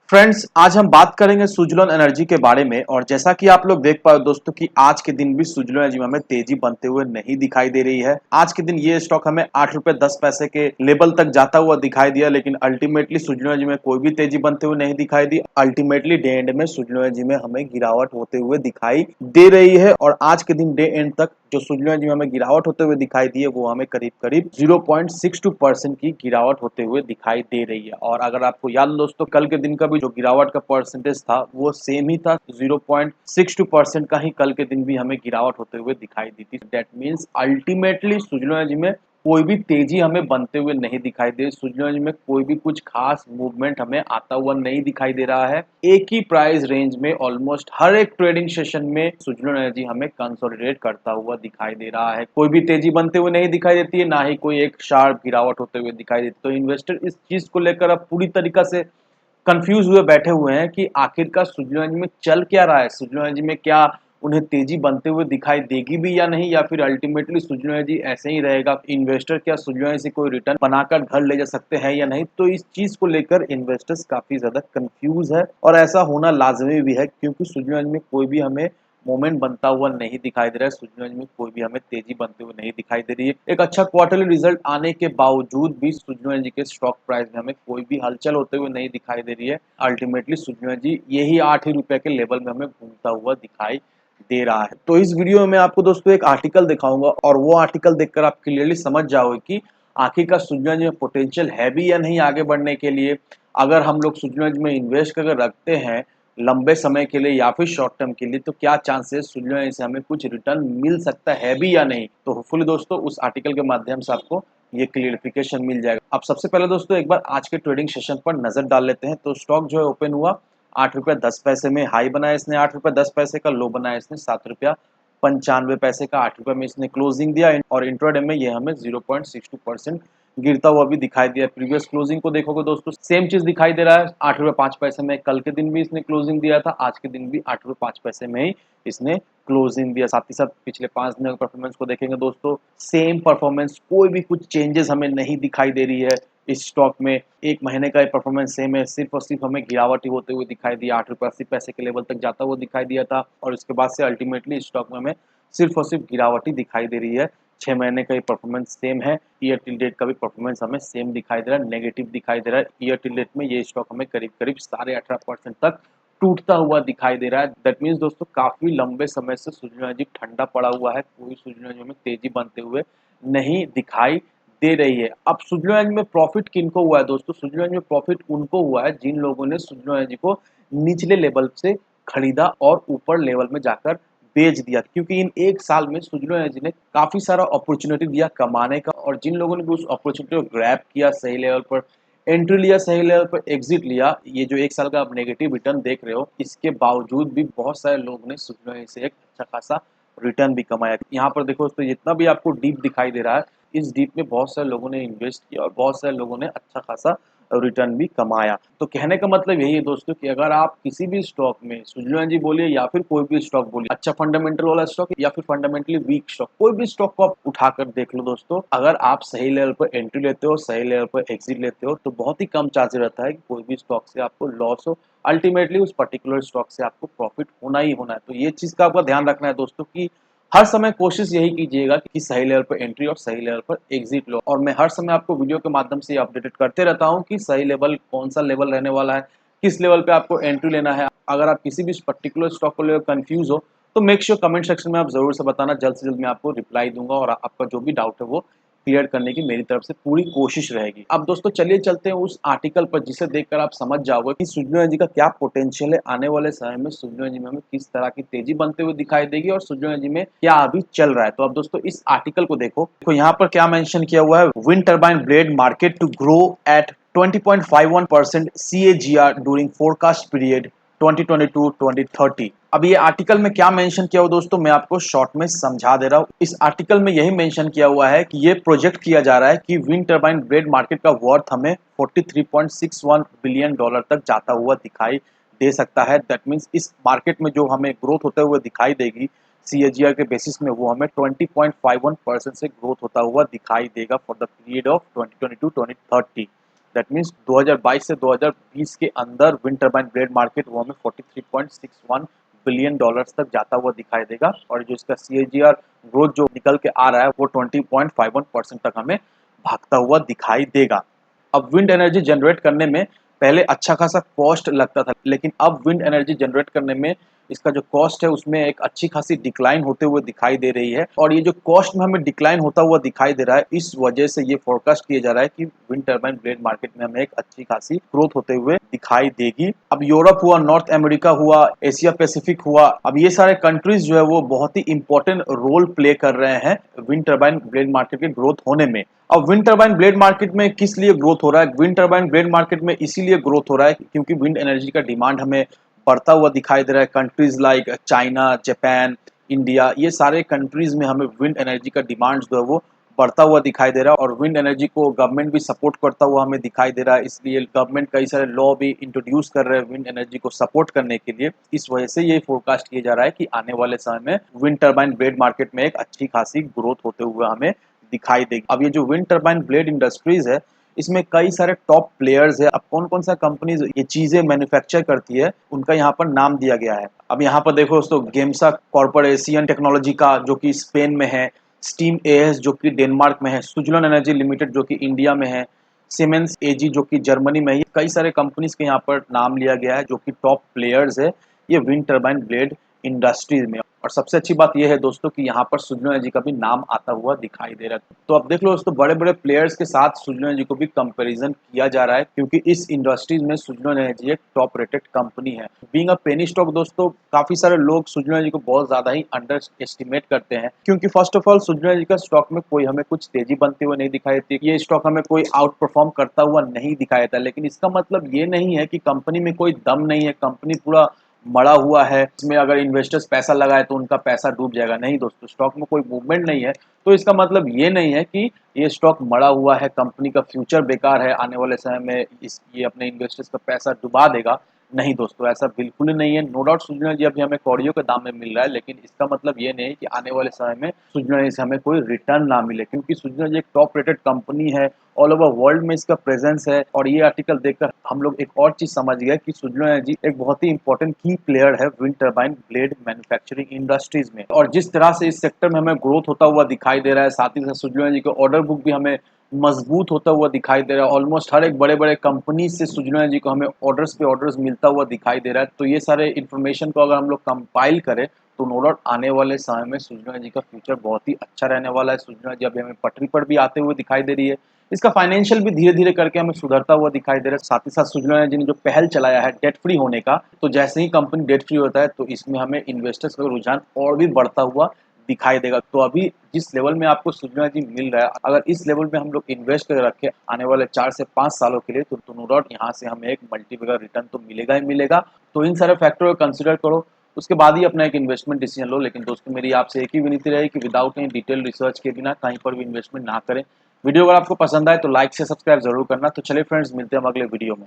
Friends, आज हम बात करेंगे सुजलोन एनर्जी के बारे में। और जैसा कि आप लोग देख पाए दोस्तों कि आज के दिन भी सुजलोन एनर्जी में हमें तेजी बनते हुए नहीं दिखाई दे रही है। आज के दिन ये स्टॉक हमें 8 रुपए 10 पैसे के लेवल तक जाता हुआ दिखाई दिया, लेकिन अल्टीमेटली सुजलोन एनर्जी में कोई भी तेजी बनते हुए नहीं दिखाई दी। अल्टीमेटली डे एंड में सुजलोन एनर्जी में हमें गिरावट होते हुए दिखाई दे रही है। और आज के दिन डे एंड तक जो सुजलोन एनर्जी में हमें गिरावट होते हुए दिखाई दी है वो हमें करीब करीब 0.62% की गिरावट होते हुए दिखाई दे रही है। और अगर आपको याद हो दोस्तों, कल के दिन का भी जो गिरावट का परसेंटेज था वो सेम ही था, 0.62% का ही कल के दिन भी हमें गिरावट होते हुए दिखाई दी थी। That means ultimately Suzlon energy में कोई भी तेजी हमें बनते हुए नहीं दिखाई दे। सुजलोन एनर्जी में कोई भी कुछ खास मूवमेंट हमें आता हुआ नहीं दिखाई दे रहा है। एक ही प्राइस रेंज में ऑलमोस्ट हर एक ट्रेडिंग सेशन में सुजलोन एनर्जी हमें कंसोलिडेट करता हुआ दिखाई दे रहा है। कोई भी तेजी बनते हुए नहीं दिखाई देती है, ना ही कोई एक शार्प गिरावट होते हुए दिखाई देती है। तो इन्वेस्टर इस चीज को लेकर अब पूरी तरीका से कंफ्यूज हुए बैठे हुए हैं कि आखिरकार सुजलोन एनर्जी में चल क्या रहा है। सुजलोन एनर्जी में क्या उन्हें तेजी बनते हुए दिखाई देगी भी या नहीं, या फिर अल्टीमेटली सुजलोन एनर्जी ऐसे ही रहेगा। इन्वेस्टर क्या सुजलोन एनर्जी से कोई रिटर्न बनाकर घर ले जा सकते हैं या नहीं, तो इस चीज को लेकर इन्वेस्टर्स काफी ज्यादा कंफ्यूज है। और ऐसा होना लाजमी भी है, क्योंकि सुजलोन एनर्जी में कोई भी हमें मोमेंट बनता हुआ नहीं दिखाई दे रहा है। सुजलोन एनर्जी में कोई भी हमें तेजी बनते हुए नहीं दिखाई दे रही है। एक अच्छा क्वार्टरली रिजल्ट आने के बावजूद भी सुजलोन एनर्जी के स्टॉक प्राइस में हमें कोई भी हलचल होते हुए नहीं दिखाई दे रही है। अल्टीमेटली सुजलोन एनर्जी यही 8 ही रुपए के लेवल में हमें घूमता हुआ दिखाई दे रहा है। तो इस वीडियो में मैं आपको दोस्तों एक आर्टिकल दिखाऊंगा, और वो आर्टिकल देखकर आप क्लियरली समझ जाओगे कि आखिरकार सुजलोन एनर्जी में पोटेंशियल है भी या नहीं आगे बढ़ने के लिए। अगर हम लोग सुजलोन एनर्जी में इन्वेस्ट करके रखते हैं लंबे समय के लिए या फिर शॉर्ट टर्म के लिए, तो क्या चांसेस सुजलोन एनर्जी से हमें कुछ रिटर्न मिल सकता है भी या नहीं। तो होपफुली दोस्तों उस आर्टिकल के माध्यम से आपको ये क्लियरिफिकेशन मिल जाएगा। अब सबसे पहले दोस्तों एक बार आज के ट्रेडिंग सेशन पर नजर डाल लेते हैं। तो स्टॉक जो है ओपन हुआ 8 रुपए 10 पैसे में, हाई बनाया इसने 8 रुपए 10 पैसे का, लो बनाया इसने 7 रुपया 95 पैसे का। 8 रुपए में इसने क्लोजिंग दिया, और इंट्राडे में ये हमें 0.62% गिरता हुआ भी दिखाई दिया। प्रीवियस क्लोजिंग को देखोगे दोस्तों सेम चीज दिखाई दे रहा है। 8 रुपए 5 पैसे में कल के दिन भी इसने क्लोजिंग दिया था, आज के दिन भी 8 रुपए 5 पैसे में ही इसने क्लोजिंग दिया। साथ ही साथ पिछले 5 दिनों के परफॉर्मेंस को देखेंगे दोस्तों, सेम परफॉर्मेंस, कोई भी कुछ चेंजेस हमें नहीं दिखाई दे रही है इस स्टॉक में। एक महीने का परफॉर्मेंस सेम है, सिर्फ और सिर्फ हमें गिरावट ही होते हुए दिखाई दिया। 8 रुपए 80 पैसे के लेवल तक जाता हुआ दिखाई दिया था, और इसके बाद से अल्टीमेटली स्टॉक में हमें सिर्फ और सिर्फ गिरावट ही दिखाई दे रही है। 6 महीने का ही परफॉर्मेंस सेम है, ईयर टिल डेट का भी परफॉर्मेंस हमें सेम दिखाई दे रहा है, नेगेटिव दिखाई दे रहा है। ईयर टिल डेट में ये स्टॉक हमें करीब करीब 18.5% तक टूटता हुआ दिखाई दे रहा है। दैट मीन्स दोस्तों काफी लंबे समय से सुजलोन एनर्जी ठंडा पड़ा हुआ है, कोई सुजलोन एनर्जी में तेजी बनते हुए नहीं दिखाई दे रही है। अब सुजलोन एनर्जी में प्रॉफिट किनको हुआ है दोस्तों? सुजलोन एनर्जी में प्रॉफिट उनको हुआ है जिन लोगों ने सुजलोन एनर्जी को निचले लेवल से खरीदा और ऊपर लेवल में जाकर बेच दिया। क्योंकि इन एक साल में सुजलोन एनर्जी ने काफी सारा अपॉर्चुनिटी दिया कमाने का, और जिन लोगों ने भी उस अपॉर्चुनिटी को ग्रैब किया, सही लेवल पर एंट्री लिया, सही लेवल पर एग्जिट लिया, ये जो एक साल का आप नेगेटिव रिटर्न देख रहे हो, इसके बावजूद भी बहुत सारे लोगों ने सुजलोन एनर्जी से एक अच्छा खासा रिटर्न भी कमाया। यहाँ पर देखो तो जितना भी आपको डीप दिखाई दे रहा है, इस डीप में बहुत सारे लोगों ने इन्वेस्ट किया और बहुत सारे लोगों ने अच्छा खासा रिटर्न भी कमाया। तो कहने का मतलब यही है दोस्तों कि अगर आप किसी भी स्टॉक में, सुजलोन एनर्जी बोलिए या फिर कोई भी स्टॉक बोलिए, अच्छा फंडामेंटल वाला स्टॉक या फिर फंडामेंटली वीक स्टॉक, कोई भी स्टॉक को आप उठाकर देख लो दोस्तों, अगर आप सही लेवल पर एंट्री लेते हो, सही लेवल पर एग्जिट लेते हो, तो बहुत ही कम चांस रहता है कि कोई भी स्टॉक से आपको लॉस हो। अल्टीमेटली उस पर्टिकुलर स्टॉक से आपको प्रॉफिट होना ही होना है। तो ये चीज का आपका ध्यान रखना है दोस्तों कि हर समय कोशिश यही कीजिएगा कि सही लेवल पर एंट्री और सही लेवल पर एग्जिट लो। और मैं हर समय आपको वीडियो के माध्यम से अपडेटेड करते रहता हूं कि सही लेवल कौन सा लेवल रहने वाला है, किस लेवल पे आपको एंट्री लेना है। अगर आप किसी भी पर्टिकुलर स्टॉक को लेकर कंफ्यूज हो तो मेक श्योर कमेंट सेक्शन में आप जरूर से बताना, जल्द से जल्द मैं आपको रिप्लाई दूंगा, और आपका जो भी डाउट है वो क्लियर करने की मेरी तरफ से पूरी कोशिश रहेगी। अब दोस्तों चलिए चलते हैं उस आर्टिकल पर, जिसे देखकर आप समझ जाओगे कि सुजलोन एनर्जी का क्या पोटेंशियल है। आने वाले समय में सुजलोन एनर्जी में हमें किस तरह की तेजी बनते हुए दिखाई देगी, और सुजलोन एनर्जी में क्या अभी चल रहा है। तो अब दोस्तों इस आर्टिकल को देखो यहाँ पर क्या मेंशन किया हुआ है, wind turbine blade market to grow at 20.51% CAGR during forecast period 2022-2030। अब ये आर्टिकल में क्या मेंशन किया हुआ दोस्तों, मैं आपको शॉर्ट में समझा दे रहा हूँ। इस आर्टिकल में यही मेंशन किया हुआ है कि ये प्रोजेक्ट किया जा रहा है कि विंड टर्बाइन ब्लेड मार्केट का वर्थ हमें 43.61 बिलियन डॉलर तक जाता हुआ दिखाई दे सकता है। दैट मीन्स इस मार्केट में जो हमें ग्रोथ होते हुए दिखाई देगी CAGR के बेसिस में, वो हमें 20.51% से ग्रोथ होता हुआ दिखाई देगा for the period of 2022-2030। That means 2022 से 2020 के अंदर विंड टर्बाइन ब्लेड मार्केट वो हमें 43.61 बिलियन डॉलर्स तक जाता हुआ दिखाई देगा और जो इसका CAGR ग्रोथ जो निकल के आ रहा है वो 20.51% तक हमें भागता हुआ दिखाई देगा। अब विंड एनर्जी जनरेट करने में पहले अच्छा खासा कॉस्ट लगता था, लेकिन अब विंड एनर्जी जनरेट करने में इसका जो कॉस्ट है उसमें एक अच्छी खासी डिक्लाइन होते हुए दिखाई दे रही है और ये जो कॉस्ट में हमें डिक्लाइन होता हुआ दिखाई दे रहा है, इस वजह से ये फोरकास्ट किया जा रहा है कि विंड टर्बाइन ब्लेड मार्केट में हमें एक अच्छी खासी ग्रोथ होते हुए दिखाई देगी। अब यूरोप हुआ, नॉर्थ अमेरिका हुआ, एशिया पैसिफिक हुआ, अब ये सारे कंट्रीज जो है वो बहुत ही इंपॉर्टेंट रोल प्ले कर रहे हैं विंड टर्बाइन ब्लेड मार्केट के ग्रोथ होने में। अब विंड टर्बाइन ब्लेड मार्केट में किस लिए ग्रोथ हो रहा है? विंड टर्बाइन ब्लेड मार्केट में इसीलिए ग्रोथ हो रहा है क्योंकि विंड एनर्जी का डिमांड हमें बढ़ता हुआ दिखाई दे रहा है। Countries like China, Japan, India, ये सारे कंट्रीज में हमें विंड एनर्जी का डिमांड जो है वो बढ़ता हुआ दिखाई दे रहा है और विंड एनर्जी को गवर्नमेंट भी सपोर्ट करता हुआ हमें दिखाई दे रहा है। इसलिए गवर्नमेंट कई सारे लॉ भी इंट्रोड्यूस कर रहे हैं विंड एनर्जी को सपोर्ट करने के लिए। इस वजह से ये फोरकास्ट किया जा रहा है कि आने वाले समय में विंड टर्बाइन ब्लेड मार्केट में एक अच्छी खासी ग्रोथ होते हुए हमें दिखाई देगी। अब ये जो विंड टर्बाइन ब्लेड इंडस्ट्रीज है इसमें कई सारे टॉप प्लेयर्स है। अब कौन कौन सा कंपनीज ये चीजें मैन्युफैक्चर करती है उनका यहाँ पर नाम दिया गया है। अब यहाँ पर देखो दोस्तों, गेमसा कॉर्पोरेशन टेक्नोलॉजी का जो कि स्पेन में है, स्टीम एएस जो कि डेनमार्क में है, सुजलॉन एनर्जी लिमिटेड जो कि इंडिया में है, सीमेंस एजी जो कि जर्मनी में है, कई सारे कंपनीज के यहाँ पर नाम लिया गया है जो कि टॉप प्लेयर्स है ये विंड टर्बाइन ब्लेड इंडस्ट्रीज में। और सबसे अच्छी बात यह है दोस्तों कि यहाँ पर सुजलॉन एनर्जी का भी नाम आता हुआ दिखाई दे रहा है। तो अब देख लो दोस्तों, बड़े बड़े प्लेयर्स के साथ सुजलॉन एनर्जी को भी कंपैरिजन किया जा रहा है क्योंकि इस इंडस्ट्रीज में सुजलॉन एनर्जी एक टॉप रेटेड कंपनी है। बीइंग अ पेनी स्टॉक दोस्तों, काफी सारे लोग सुजलॉन एनर्जी को बहुत ज्यादा ही अंडर एस्टिमेट करते हैं क्योंकि first of all Suzlon energy का स्टॉक में कोई हमें कुछ तेजी बनते हुए नहीं दिखाई देती, ये स्टॉक हमें कोई आउट परफॉर्म करता हुआ नहीं दिखाई देता। लेकिन इसका मतलब ये नहीं है कि कंपनी में कोई दम नहीं है, कंपनी पूरा मड़ा हुआ है, इसमें अगर इन्वेस्टर्स पैसा लगाए तो उनका पैसा डूब जाएगा। नहीं दोस्तों, स्टॉक में कोई मूवमेंट नहीं है तो इसका मतलब ये नहीं है कि ये स्टॉक मड़ा हुआ है, कंपनी का फ्यूचर बेकार है, आने वाले समय में ये अपने इन्वेस्टर्स का पैसा डुबा देगा। नहीं दोस्तों, ऐसा बिल्कुल ही नहीं है। नो डाउट सुजलॉन एनर्जी अभी हमें कौड़ियों के दाम में मिल रहा है, लेकिन इसका मतलब ये नहीं है कि आने वाले समय में सुजलॉन एनर्जी से हमें कोई रिटर्न ना मिले क्योंकि सुजलॉन एनर्जी एक टॉप रेटेड कंपनी है, ऑल ओवर वर्ल्ड में इसका प्रेजेंस है। और ये आर्टिकल देखकर हम लोग एक और चीज समझ गए कि सुजलॉन एनर्जी एक बहुत ही इंपॉर्टेंट की प्लेयर है wind turbine blade manufacturing industries में। और जिस तरह से इस सेक्टर में हमें ग्रोथ होता हुआ दिखाई दे रहा है, साथ ही साथ सुजलॉन एनर्जी का ऑर्डर बुक भी हमें मजबूत होता हुआ दिखाई दे रहा है। ऑलमोस्ट हर एक बड़े बड़े कंपनी से सुजलॉन एनर्जी को हमें ऑर्डर्स पे ऑर्डर्स मिलता हुआ दिखाई दे रहा है। तो ये सारे इन्फॉर्मेशन को अगर हम लोग कंपाइल करें तो नो डाउट आने वाले समय में सुजलॉन एनर्जी का फ्यूचर बहुत ही अच्छा रहने वाला है। सुजलॉन एनर्जी अभी हमें पटरी पर भी आते हुए दिखाई दे रही है, इसका फाइनेंशियल भी धीरे धीरे करके हमें सुधरता हुआ दिखाई दे रहा है। साथ ही साथ सुजलॉन एनर्जी ने जो पहल चलाया है डेट फ्री होने का, तो जैसे ही कंपनी डेट फ्री होता है तो इसमें हमें इन्वेस्टर्स का रुझान और भी बढ़ता हुआ दिखाई देगा। तो अभी जिस लेवल में आपको सुजलॉन एनर्जी मिल रहा है, अगर इस लेवल में हम लोग इन्वेस्ट कर रखे आने वाले 4 से 5 सालों के लिए, तो नो डाउट यहाँ से हमें एक मल्टीपल रिटर्न तो मिलेगा ही मिलेगा। तो इन सारे फैक्टरों को कंसिडर करो, उसके बाद ही अपना एक इन्वेस्टमेंट डिसीजन लो। लेकिन दोस्तों, मेरी आपसे एक ही विनती रही कि विदाउट एनी डिटेल रिसर्च के बिना कहीं पर भी इन्वेस्टमेंट ना करें। वीडियो अगर आपको पसंद आए तो लाइक से सब्सक्राइब जरूर करना। तो चलिए फ्रेंड्स, मिलते हैं हम अगले वीडियो में।